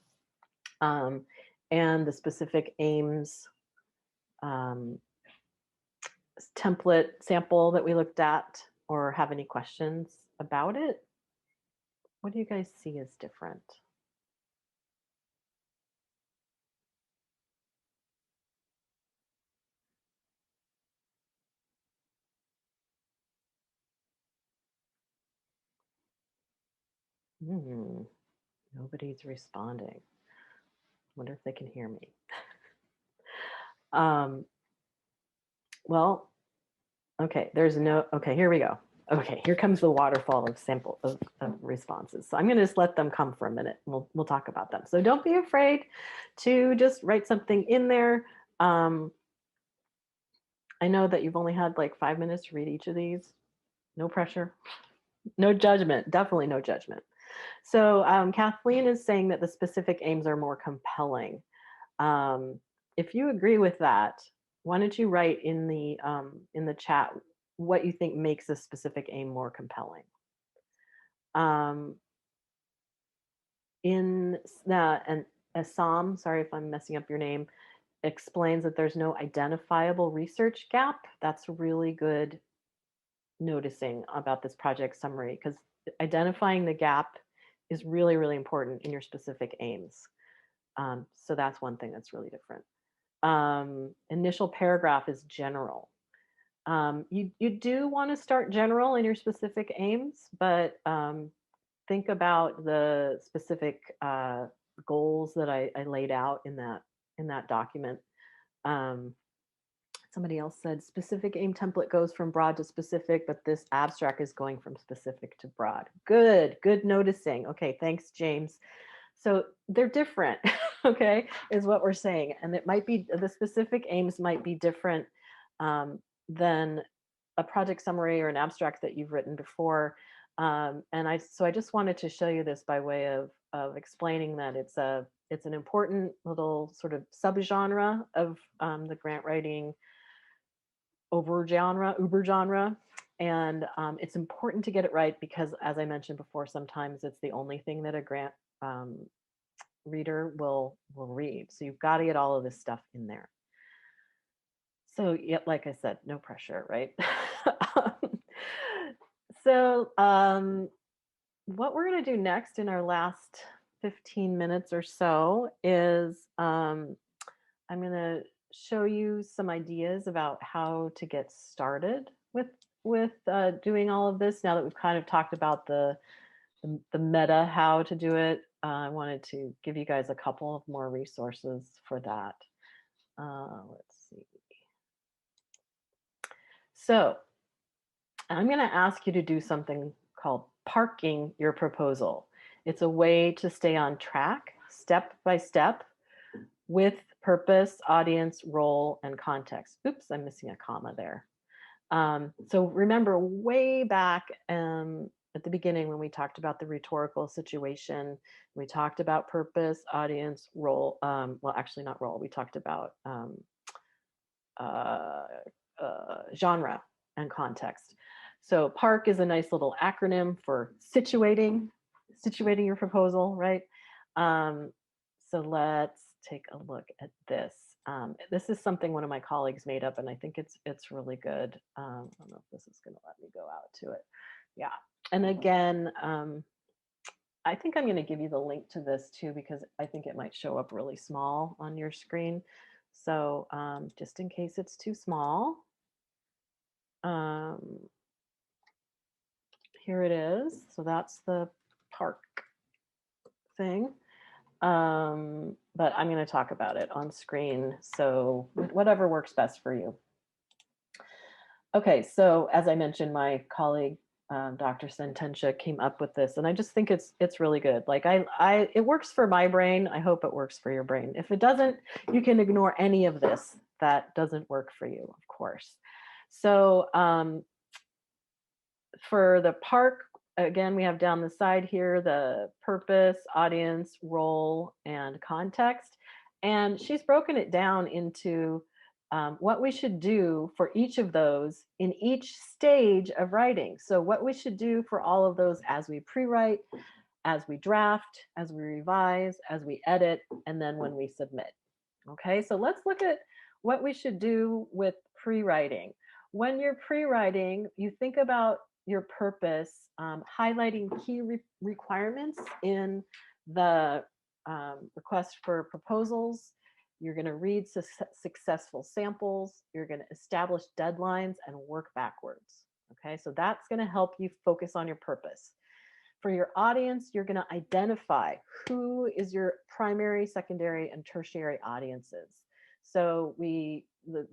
and the specific aims template sample that we looked at, or have any questions about it? What do you guys see as different? Nobody's responding. Wonder if they can hear me. Well, okay, okay, here we go. Okay, here comes the waterfall of sample of responses. So I'm going to just let them come for a minute. We'll talk about them. So don't be afraid to just write something in there. I know that you've only had like 5 minutes to read each of these. No pressure, no judgment, definitely no judgment. So Kathleen is saying that the specific aims are more compelling. If you agree with that, why don't you write in the chat what you think makes a specific aim more compelling? And Assam, sorry if I'm messing up your name, explains that there's no identifiable research gap. That's really good noticing about this project summary, because identifying the gap is really, really important in your specific aims. So that's one thing that's really different. Initial paragraph is general. You do want to start general in your specific aims, but think about the specific goals that I laid out in that document. Somebody else said specific aim template goes from broad to specific, but this abstract is going from specific to broad. Good noticing. Okay, thanks, James. So they're different, okay, is what we're saying. And it might be, the specific aims might be different than a project summary or an abstract that you've written before. So I just wanted to show you this by way of explaining that it's an important little sort of subgenre of the grant writing uber genre. And it's important to get it right because, as I mentioned before, sometimes it's the only thing that a grant reader will read. So you've got to get all of this stuff in there. So yeah, like I said, no pressure, right? So what we're going to do next in our last 15 minutes or so is I'm going to show you some ideas about how to get started with doing all of this. Now that we've kind of talked about the meta how to do it, I wanted to give you guys a couple of more resources for that. Let's see. So I'm going to ask you to do something called parking your proposal. It's a way to stay on track, step by step, with purpose, audience, role, and context. Oops, I'm missing a comma there. So remember way back at the beginning when we talked about the rhetorical situation, we talked about purpose, audience, role. Well, actually not role. We talked about genre and context. So PARC is a nice little acronym for situating your proposal, right? So let's take a look at this. This is something one of my colleagues made up, and I think it's really good. I don't know if this is going to let me go out to it. Yeah, and again, I think I'm going to give you the link to this too because I think it might show up really small on your screen. So just in case it's too small, um, here it is. So that's the park thing. But I'm going to talk about it on screen. So whatever works best for you. Okay, so as I mentioned, my colleague Dr. Sententia came up with this, and I just think it's really good. Like it works for my brain. I hope it works for your brain. If it doesn't, you can ignore any of this that doesn't work for you, of course. So for the park, again, we have down the side here the purpose, audience, role, and context. And she's broken it down into what we should do for each of those in each stage of writing. So what we should do for all of those as we pre-write, as we draft, as we revise, as we edit, and then when we submit. Okay, so let's look at what we should do with pre-writing. When you're pre-writing, you think about your purpose, highlighting key requirements in the request for proposals. You're going to read successful samples. You're going to establish deadlines and work backwards. Okay, so that's going to help you focus on your purpose. For your audience, you're going to identify who is your primary, secondary, and tertiary audiences. So the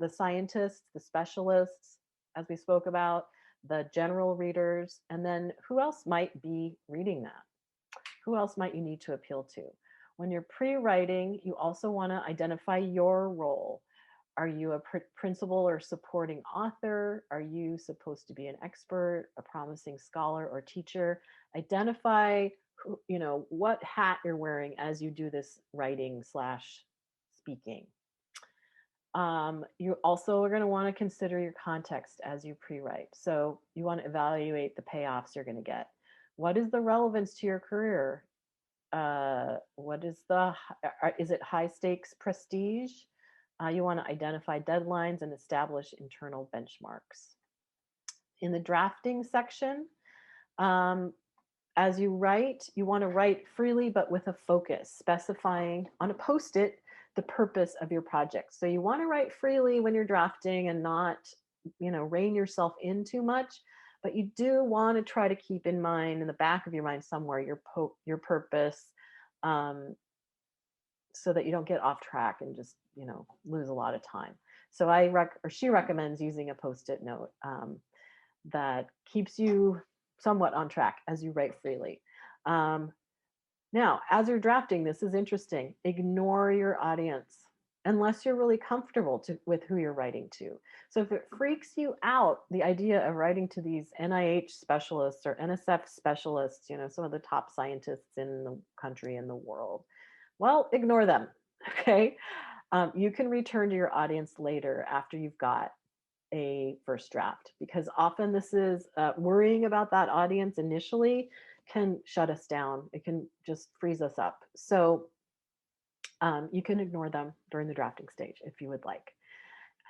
scientists, the specialists, as we spoke about, the general readers, and then who else might be reading that? Who else might you need to appeal to? When you're pre-writing, you also want to identify your role. Are you a principal or supporting author? Are you supposed to be an expert, a promising scholar or teacher? Identify who, what hat you're wearing as you do this writing / speaking. You also are going to want to consider your context as you pre-write. So you want to evaluate the payoffs you're going to get. What is the relevance to your career? What is is it high stakes prestige? You want to identify deadlines and establish internal benchmarks. In the drafting section, as you write, you want to write freely but with a focus, specifying on a post-it the purpose of your project. So you want to write freely when you're drafting and not, rein yourself in too much, but you do want to try to keep in mind, in the back of your mind somewhere, your purpose, so that you don't get off track and just, lose a lot of time. So she recommends using a post-it note that keeps you somewhat on track as you write freely. Now, as you're drafting, this is interesting. Ignore your audience unless you're really comfortable with who you're writing to. So if it freaks you out, the idea of writing to these NIH specialists or NSF specialists, some of the top scientists in the country and the world, well, ignore them, okay? You can return to your audience later after you've got a first draft, because often this is worrying about that audience initially can shut us down. It can just freeze us up. So you can ignore them during the drafting stage if you would like.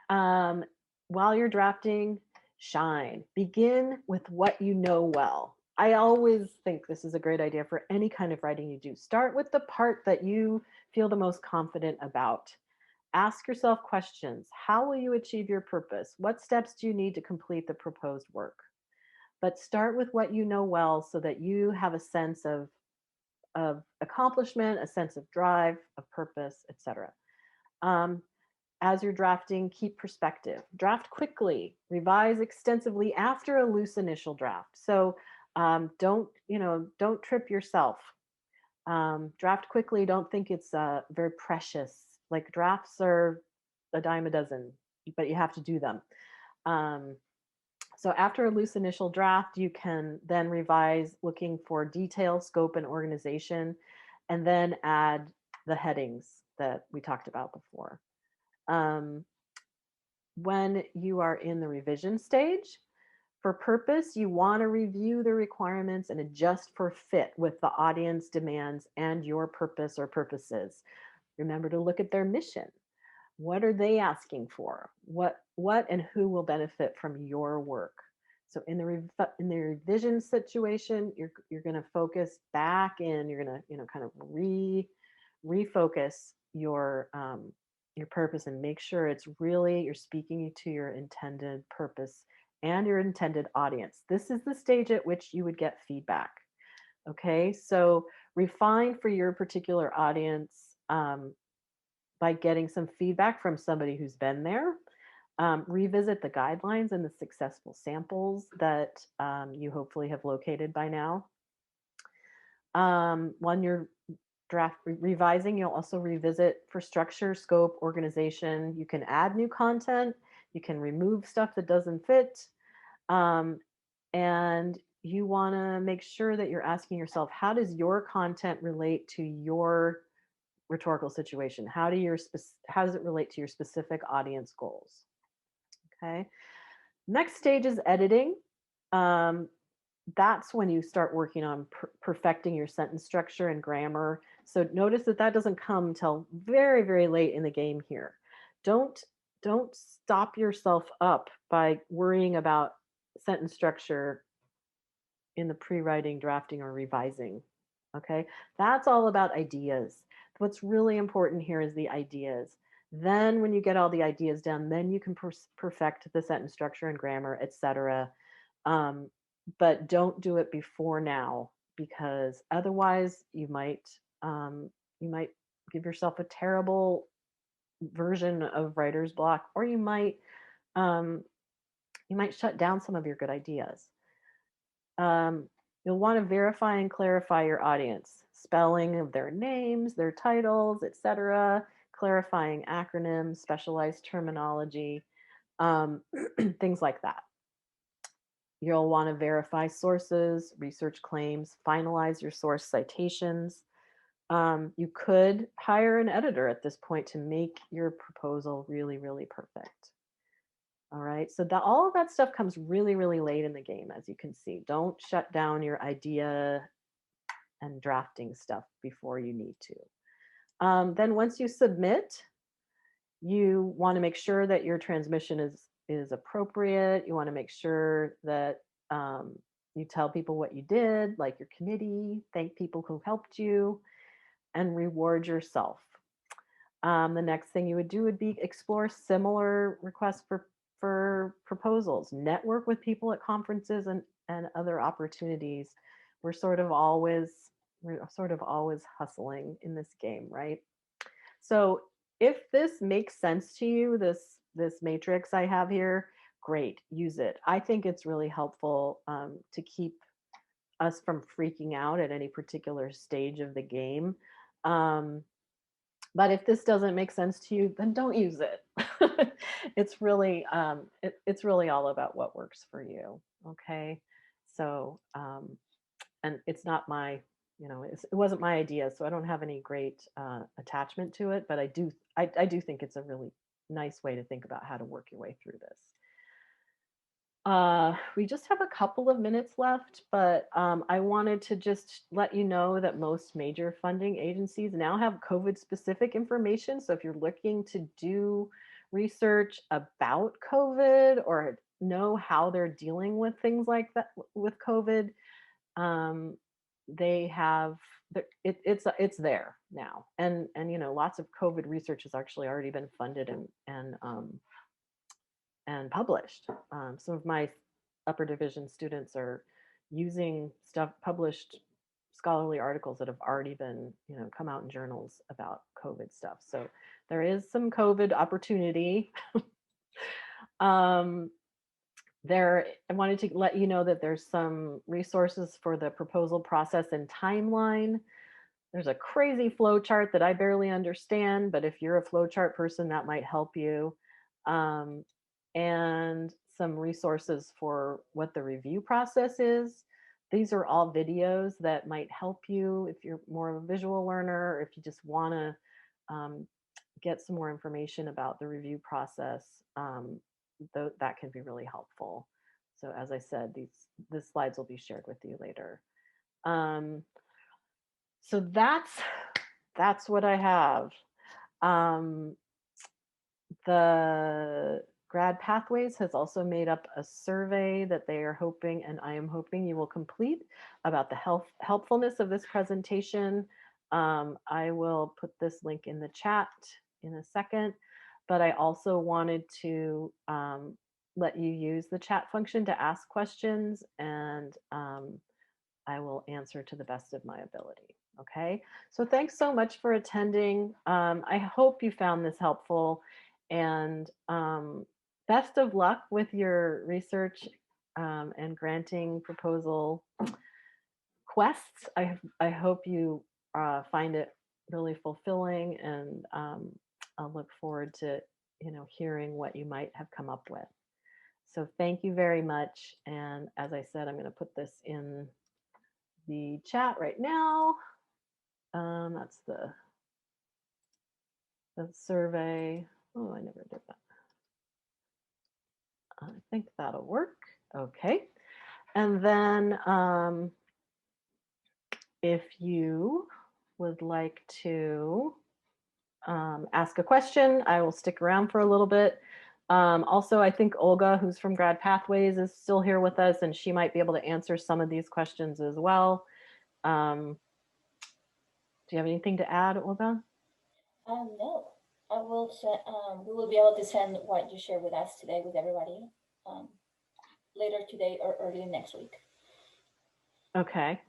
While you're drafting, shine. Begin with what you know well. I always think this is a great idea for any kind of writing you do. Start with the part that you feel the most confident about. Ask yourself questions. How will you achieve your purpose? What steps do you need to complete the proposed work? But start with what you know well so that you have a sense of accomplishment, a sense of drive, of purpose, etc. As you're drafting, keep perspective. Draft quickly, revise extensively after a loose initial draft. So don't trip yourself. Draft quickly. Don't think it's very precious. Like drafts are a dime a dozen, but you have to do them. So after a loose initial draft, you can then revise looking for detail, scope, and organization, and then add the headings that we talked about before. When you are in the revision stage, for purpose, you want to review the requirements and adjust for fit with the audience demands and your purpose or purposes. Remember to look at their mission. What are they asking for? What and who will benefit from your work? So in the revision situation, you're going to focus back in. You're going to kind of refocus your purpose and make sure it's really you're speaking to your intended purpose and your intended audience. This is the stage at which you would get feedback. Okay, so refine for your particular audience by getting some feedback from somebody who's been there. Revisit the guidelines and the successful samples that you hopefully have located by now. When you're revising, you'll also revisit for structure, scope, organization. You can add new content. You can remove stuff that doesn't fit. Um, and you want to make sure that you're asking yourself, how does your content relate to your rhetorical situation? How does it relate to your specific audience goals? Okay. Next stage is editing. Um, that's when you start working on perfecting your sentence structure and grammar. So notice that that doesn't come until very, very late in the game here. Don't don't stop yourself up by worrying about sentence structure in the pre-writing, drafting, or revising. Okay, that's all about ideas. What's really important here is the ideas. Then, when you get all the ideas down, then you can perfect the sentence structure and grammar, etc. Um, but don't do it before now, because otherwise you might give yourself a terrible version of writer's block, or um, you might shut down some of your good ideas. Um, you'll want to verify and clarify your audience, spelling of their names, their titles, etc., clarifying acronyms, specialized terminology, um, things like that. You'll want to verify sources, research claims, finalize your source citations. You could hire an editor at this point to make your proposal really, really perfect. All right. So that all of that stuff comes really, really late in the game, as you can see. Don't shut down your idea and drafting stuff before you need to. Then once you submit, you want to make sure that your transmission is appropriate. You want to make sure that you tell people what you did, like your committee, thank people who helped you, and reward yourself. The next thing you would do would be explore similar requests for proposals, network with people at conferences and other opportunities. We're sort of always we're sort of always hustling in this game, right? So if this makes sense to you, this matrix I have here, great, use it. I think it's really helpful to keep us from freaking out at any particular stage of the game. Um, but if this doesn't make sense to you, then don't use it. It's really all about what works for you. Okay, so and it's not my it wasn't my idea, so I don't have any great attachment to it. But I do think it's a really nice way to think about how to work your way through this. We just have a couple of minutes left, but I wanted to just let you know that most major funding agencies now have COVID specific information. So if you're looking to do research about COVID or know how they're dealing with things like that with COVID, um, they have it's there now, and lots of COVID research has actually already been funded and published. Some of my upper division students are using stuff published scholarly articles that have already been, come out in journals about COVID stuff. So there is some COVID opportunity. um, I wanted to let you know that there's some resources for the proposal process and timeline. There's a crazy flow chart that I barely understand, but if you're a flow chart person, that might help you. Um, and some resources for what the review process is. These are all videos that might help you if you're more of a visual learner, or if you just want to get some more information about the review process. That can be really helpful. So as I said, the slides will be shared with you later. Um, so that's what I have. Um, The GradPathways has also made up a survey that they are hoping, and I am hoping you will complete, about the helpfulness of this presentation. I will put this link in the chat in a second, but I also wanted to let you use the chat function to ask questions, and I will answer to the best of my ability. Okay, so thanks so much for attending. I hope you found this helpful, and best of luck with your research and granting proposal quests. I hope you find it really fulfilling, and I'll look forward to hearing what you might have come up with. So thank you very much. And as I said, I'm going to put this in the chat right now. That's the survey. Oh, I never did that. I think that'll work. Okay. And then if you would like to ask a question, I will stick around for a little bit. Also, I think Olga, who's from GradPathways, is still here with us, and she might be able to answer some of these questions as well. Do you have anything to add, Olga? No, I will. We will be able to send what you shared with us today with everybody later today or early next week. Okay.